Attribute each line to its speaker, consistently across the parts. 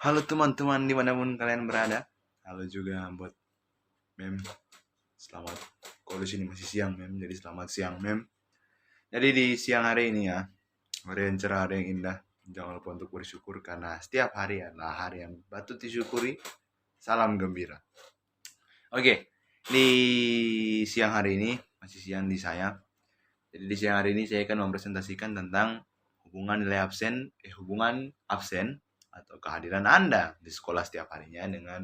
Speaker 1: Halo teman-teman dimanapun kalian berada. Halo juga buat Mem. Selamat. Kalau di sini masih siang Mem, jadi selamat siang Mem. Jadi di siang hari ini ya, hari yang cerah, hari yang indah. Jangan lupa untuk bersyukur karena setiap hari adalah hari yang patut disyukuri. Salam gembira. Oke, di siang hari ini masih siang di saya. Jadi di siang hari ini saya akan mempresentasikan tentang hubungan absen atau kehadiran Anda di sekolah setiap harinya dengan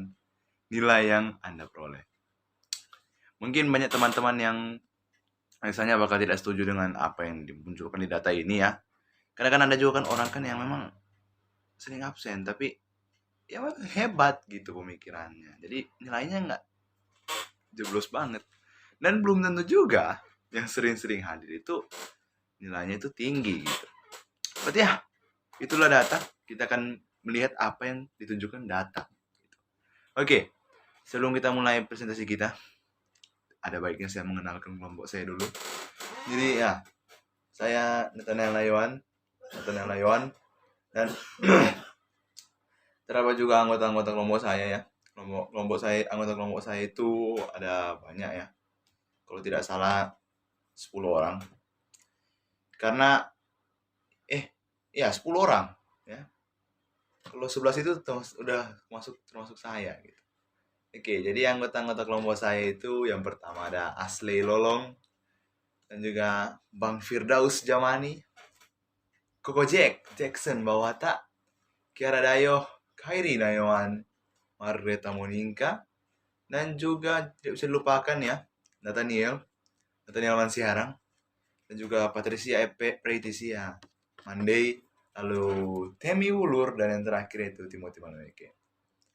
Speaker 1: nilai yang Anda peroleh. Mungkin banyak teman-teman yang misalnya bakal tidak setuju dengan apa yang dimunculkan di data ini ya. Karena kan Anda juga kan orang kan yang memang sering absen, tapi ya hebat gitu pemikirannya. Jadi nilainya nggak jeblos banget. Dan belum tentu juga yang sering-sering hadir itu nilainya itu tinggi gitu. Berarti ya, itulah data. Kita akan melihat apa yang ditunjukkan data. Oke, sebelum kita mulai presentasi kita, ada baiknya saya mengenalkan kelompok saya dulu. Jadi ya, saya Nathaniel Layuan, dan terdapat juga anggota-anggota kelompok saya ya. Anggota kelompok saya itu ada banyak ya. Kalau tidak salah 10 orang. Karena ya 10 orang ya. Kalau 11 itu udah termasuk saya gitu. Oke, jadi anggota-anggota kelompok saya itu yang pertama ada Asley Lolong dan juga Bang Firdaus Jamani, Koko Jackson Bawata, Kiara Dayo, Khairi Nayawan, Margreta Monika, dan juga tidak bisa dilupakan ya, Nathaniel Mansiharang, dan juga Patricia Epe Pretisia, Monday, lalu Temi Wulur, dan yang terakhir itu Timothy Manueke.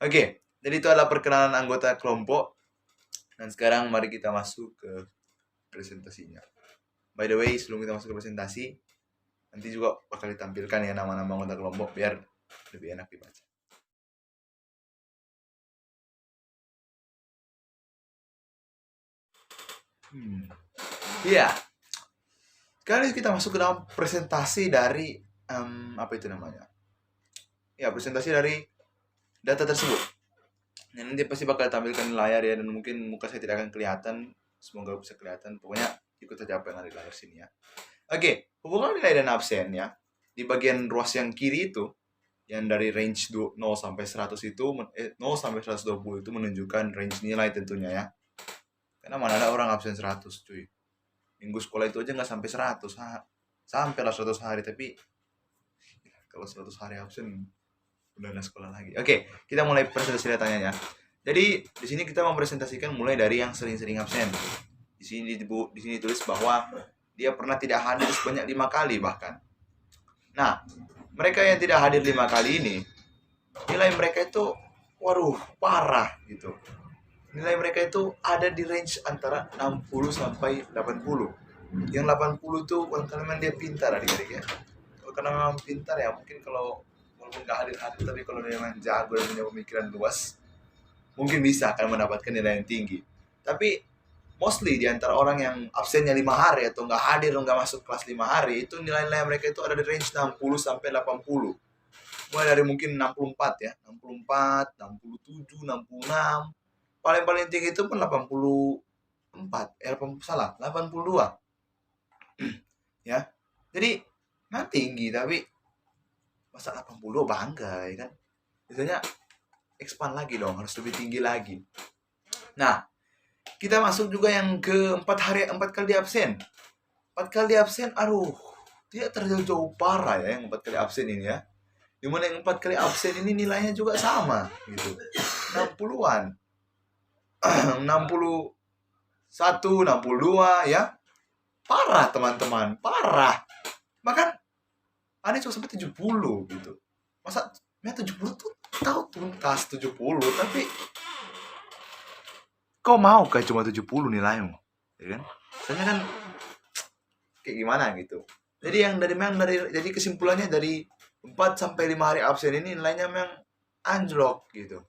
Speaker 1: Oke, jadi itu adalah perkenalan anggota kelompok. Dan sekarang mari kita masuk ke presentasinya. By the way, sebelum kita masuk ke presentasi, nanti juga bakal ditampilkan ya nama-nama anggota kelompok biar lebih enak dibaca. Iya. Kali kita masuk ke dalam presentasi dari apa itu namanya? Ya, presentasi dari data tersebut. Nah, nanti pasti bakal tampilkan di layar ya, dan mungkin muka saya tidak akan kelihatan. Semoga bisa kelihatan. Pokoknya ikut saja apa yang ada di layar sini ya. Oke, hubungan nilai dan absen ya. Di bagian ruas yang kiri itu, yang dari range 0 sampai 100 itu, 0 sampai 120 itu menunjukkan range nilai tentunya ya. Karena mana ada orang absen 100 cuy. Minggu sekolah itu aja nggak sampai 100, sampai lah 100 hari, tapi kalau 100 hari absen udah nggak sekolah lagi. Oke, kita mulai presentasi datanya ya. Jadi di sini kita mempresentasikan mulai dari yang sering-sering absen. Di sini tulis bahwa dia pernah tidak hadir sebanyak 5 kali bahkan. Nah, mereka yang tidak hadir 5 kali ini, nilai mereka itu waduh parah gitu. Nilai mereka itu ada di range antara 60 sampai 80. Yang 80 itu kalau memang dia pintar adik-adik ya. Kalau karena memang pintar ya, mungkin kalau walaupun nggak hadir-hadir, tapi kalau dia memang jago dan punya pemikiran luas, mungkin bisa akan mendapatkan nilai yang tinggi. Tapi mostly di antara orang yang absennya 5 hari atau nggak hadir atau nggak masuk kelas 5 hari, itu nilai-nilai mereka itu ada di range 60 sampai 80. Mulai dari mungkin 64 ya, 64, 67, 66. Paling-paling tinggi itu pun 84, 82. Ya. Jadi memang tinggi, tapi masa 80 bangga ya kan. Biasanya expand lagi dong, harus lebih tinggi lagi. Nah, kita masuk juga yang ke 4 kali absen. 4 kali absen, aduh, dia terjauh-jauh parah ya yang 4 kali absen ini ya. Dimana yang 4 kali absen ini nilainya juga sama gitu, 60-an. 61, 62 ya. Parah teman-teman, parah. Bahkan ada cuma sampai 70 gitu. Masa 70 tuh tahu tuntas 70, tapi kau mau kayak cuma 70 nilaimu, ya kan? Soalnya kan kayak gimana gitu. Jadi jadi kesimpulannya dari 4 sampai 5 hari absen ini nilainya memang anjlok gitu.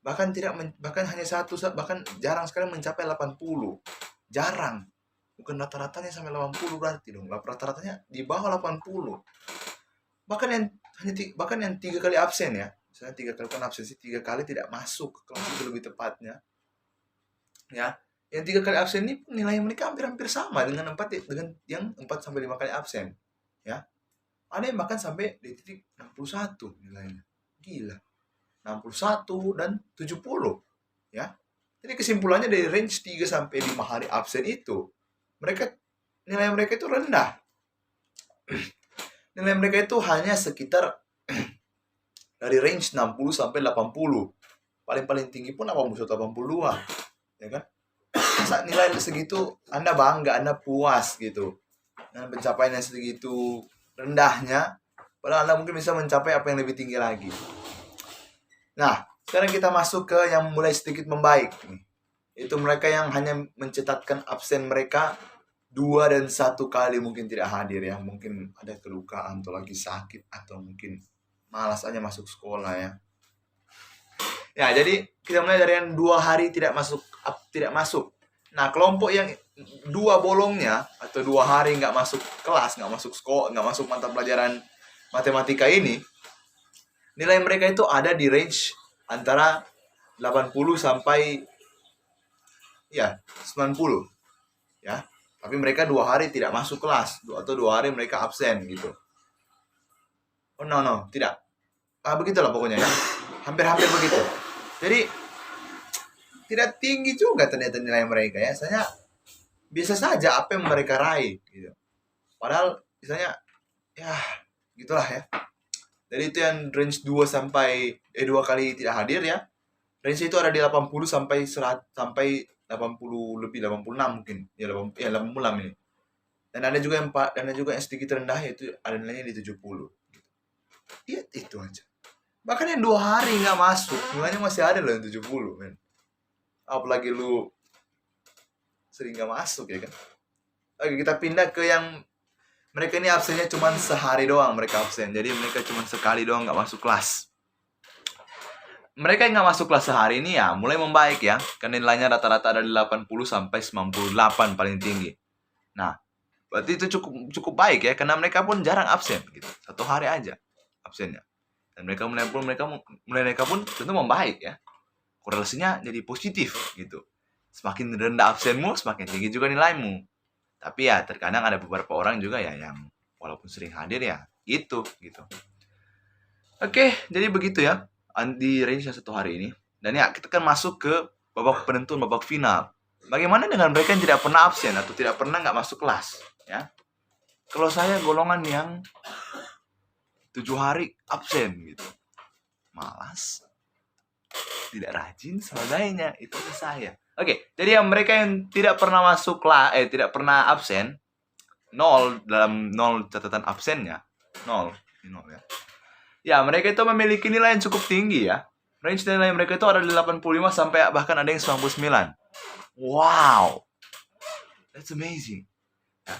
Speaker 1: Bahkan hanya bahkan jarang sekali mencapai 80. Jarang. Bukan rata-ratanya sampai 80 berarti dong. Rata-ratanya di bawah 80. Bahkan yang 3 kali absen ya. Misalnya 3 kali kan absensi, 3 kali tidak masuk ke kelas itu lebih tepatnya. Ya, yang 3 kali absen ini nilai mereka hampir-hampir sama dengan dengan yang 4 sampai 5 kali absen. Ya. Ada yang bahkan sampai di titik 61 nilainya. Gila. 61 dan 70. Ya. Jadi kesimpulannya dari range 3 sampai 5 hari absen itu, nilai mereka itu rendah. Nilai mereka itu hanya sekitar dari range 60 sampai 80. Paling tinggi pun 81 82. Ya kan? Saat nilai segitu Anda bangga, Anda puas gitu. Dengan pencapaian yang segitu rendahnya, padahal Anda mungkin bisa mencapai apa yang lebih tinggi lagi. Nah, sekarang kita masuk ke yang mulai sedikit membaik nih. Itu mereka yang hanya mencatatkan absen mereka 2 dan 1 kali mungkin tidak hadir ya. Mungkin ada kelukaan atau lagi sakit atau mungkin malas aja masuk sekolah ya. Ya, jadi kita mulai dari yang 2 hari tidak masuk. Nah, kelompok yang 2 bolongnya atau 2 hari nggak masuk kelas, nggak masuk sekolah, nggak masuk mata pelajaran matematika ini, nilai mereka itu ada di range antara 80 sampai ya 90 ya. Tapi mereka 2 hari tidak masuk kelas atau 2 hari mereka absen gitu. Oh no, tidak. Begitulah pokoknya ya. Hampir-hampir begitu. Jadi tidak tinggi juga ternyata nilai mereka ya. Misalnya biasa saja apa yang mereka raih gitu. Padahal misalnya ya gitulah ya. Jadi itu yang range 2 sampai 2 kali tidak hadir ya. Range itu ada di 80 sampai 100 sampai 80 lebih 86 mungkin. Ya 86 ini. Dan ada juga yang sedikit rendah yaitu ada nilainya di 70 gitu. Ya itu aja. Bahkan yang 2 hari nggak masuk, nilainya masih ada loh yang 70, men. Apalagi lu sering nggak masuk ya kan. Oke, kita pindah ke yang mereka ini absennya cuma sehari doang mereka absen. Jadi mereka cuma sekali doang nggak masuk kelas. Mereka yang nggak masuk kelas sehari ini ya mulai membaik ya. Karena nilainya rata-rata ada di 80 sampai 98 paling tinggi. Nah, berarti itu cukup baik ya. Karena mereka pun jarang absen gitu. 1 hari aja absennya. Dan mereka pun tentu membaik ya. Korelasinya jadi positif gitu. Semakin rendah absenmu, semakin tinggi juga nilaimu. Tapi ya terkadang ada beberapa orang juga ya yang walaupun sering hadir ya gitu. Oke, jadi begitu ya di range yang 1 hari ini. Dan ya kita kan masuk ke babak penentuan, babak final. Bagaimana dengan mereka yang tidak pernah absen atau tidak pernah nggak masuk kelas ya? Kalau saya golongan yang 7 hari absen gitu. Malas. Tidak rajin sebagainya. Itu saya. Oke, jadi yang mereka yang tidak pernah masuk kelas, tidak pernah absen, 0 dalam 0 catatan absennya. 0 ya. Ya, mereka itu memiliki nilai yang cukup tinggi ya. Range nilai mereka itu ada di 85 sampai bahkan ada yang 99. Wow. That's amazing. Ya.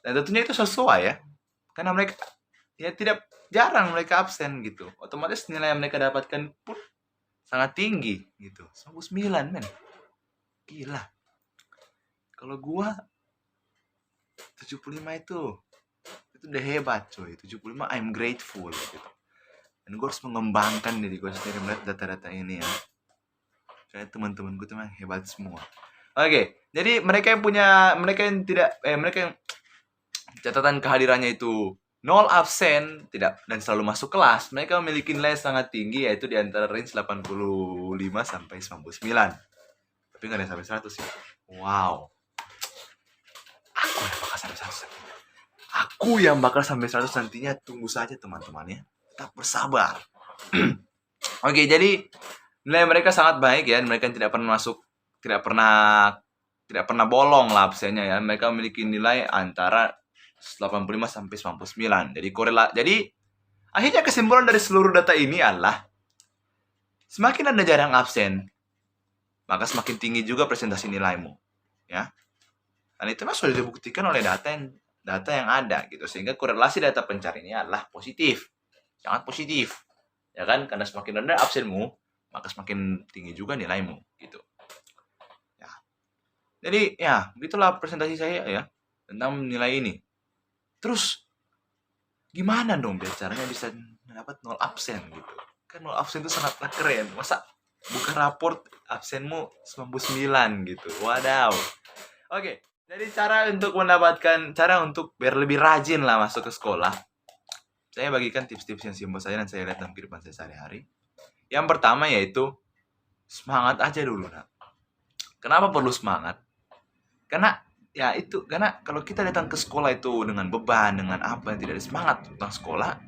Speaker 1: Dan tentunya itu sesuai ya. Karena mereka ya jarang mereka absen gitu. Otomatis nilai yang mereka dapatkan pun sangat tinggi gitu. 99, men. Gila. Kalau gua 75 itu udah hebat coy. 75 I'm grateful gitu. Dan gue harus mengembangkan diri gue sendiri melihat data-data ini ya. Kayak teman-teman gue tuh memang hebat semua. Oke, jadi mereka yang catatan kehadirannya itu 0 absen, tidak dan selalu masuk kelas. Mereka memiliki nilai sangat tinggi yaitu di antara range 85 sampai 99. Tapi nggak ada sampai 100 ya. Wow. Aku yang bakal sampai 100 nantinya. Tunggu saja teman-teman ya. Tetap bersabar. Oke, jadi nilai mereka sangat baik ya. Mereka tidak pernah bolong lah absennya ya. Mereka memiliki nilai antara 85 sampai 99. Jadi akhirnya kesimpulan dari seluruh data ini adalah semakin Anda jarang absen, maka semakin tinggi juga presentasi nilaimu, ya. Dan itu sudah dibuktikan oleh data yang ada gitu. Sehingga korelasi data pencarian ini adalah positif. Sangat positif. Ya kan? Karena semakin rendah absenmu, maka semakin tinggi juga nilaimu gitu. Ya. Jadi ya, begitulah presentasi saya ya tentang nilai ini. Terus gimana dong biar caranya bisa mendapat 0 absen gitu. Kan nol absen itu sangatlah keren. Masa buka raport absenmu 99 gitu. Wadaw. Oke, jadi cara untuk biar lebih rajin lah masuk ke sekolah. Saya bagikan tips-tips yang simpel saja dan saya lihat dalam kehidupan saya sehari-hari. Yang pertama yaitu semangat aja dulu, nak. Kenapa perlu semangat? Karena karena kalau kita datang ke sekolah itu dengan beban, dengan apa yang tidak ada semangat tentang sekolah,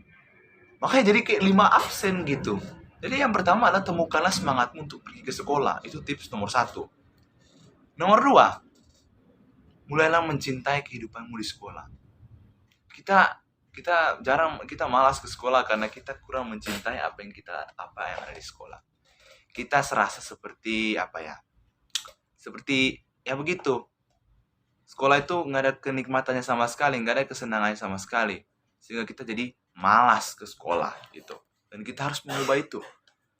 Speaker 1: makanya jadi kayak 5 absen gitu. Jadi yang pertama adalah temukanlah semangatmu untuk pergi ke sekolah. Itu tips nomor 1. Nomor 2, mulailah mencintai kehidupanmu di sekolah. Kita malas ke sekolah karena kita kurang mencintai apa yang ada di sekolah. Kita serasa seperti seperti begitu. Sekolah itu nggak ada kenikmatannya sama sekali, nggak ada kesenangannya sama sekali, sehingga kita jadi malas ke sekolah gitu. Dan kita harus mengubah itu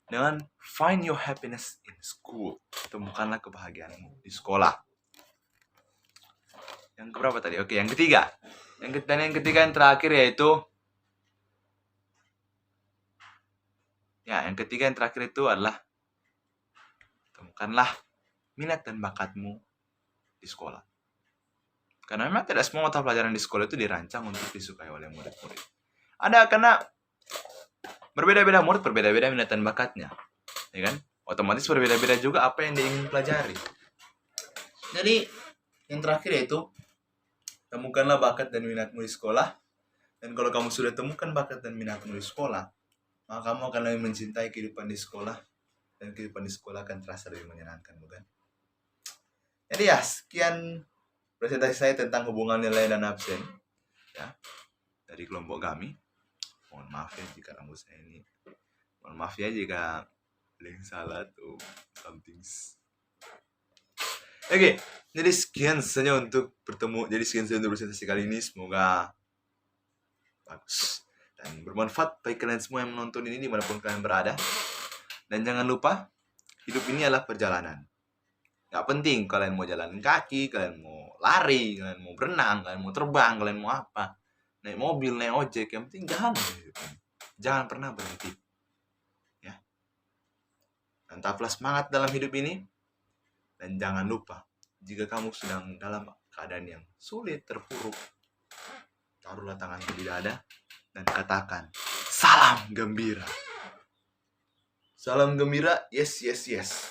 Speaker 1: dengan find your happiness in school. Temukanlah kebahagiaanmu di sekolah. Yang keberapa tadi? Oke, yang ketiga. Yang ketiga yang terakhir yaitu yang ketiga yang terakhir itu adalah temukanlah minat dan bakatmu di sekolah. Karena memang tidak semua mata pelajaran di sekolah itu dirancang untuk disukai oleh murid-murid. Ada karena berbeda-beda murid, berbeda-beda minat dan bakatnya, ya kan? Otomatis berbeda-beda juga apa yang dia ingin pelajari. Jadi yang terakhir yaitu temukanlah bakat dan minatmu di sekolah. Dan kalau kamu sudah temukan bakat dan minatmu di sekolah, maka kamu akan lebih mencintai kehidupan di sekolah, dan kehidupan di sekolah akan terasa lebih menyenangkan, bukan? Jadi ya, sekian presentasi saya tentang hubungan nilai dan absen ya dari kelompok kami. Mohon maaf ya jika rambut saya ini, mohon maaf ya jika ada yang salah atau something. Oke, jadi sekian saja untuk presentasi kali ini. Semoga bagus dan bermanfaat bagi kalian semua yang menonton ini dimanapun kalian berada. Dan jangan lupa, hidup ini adalah perjalanan. Gak penting kalian mau jalan kaki, kalian mau lari, kalian mau berenang, kalian mau terbang, kalian mau apa, naik mobil, naik ojek, yang penting jangan pernah berhenti ya. Tetaplah semangat dalam hidup ini. Dan jangan lupa, jika kamu sedang dalam keadaan yang sulit, terpuruk, taruhlah tanganmu di dada dan katakan, salam gembira. Salam gembira, yes, yes, yes.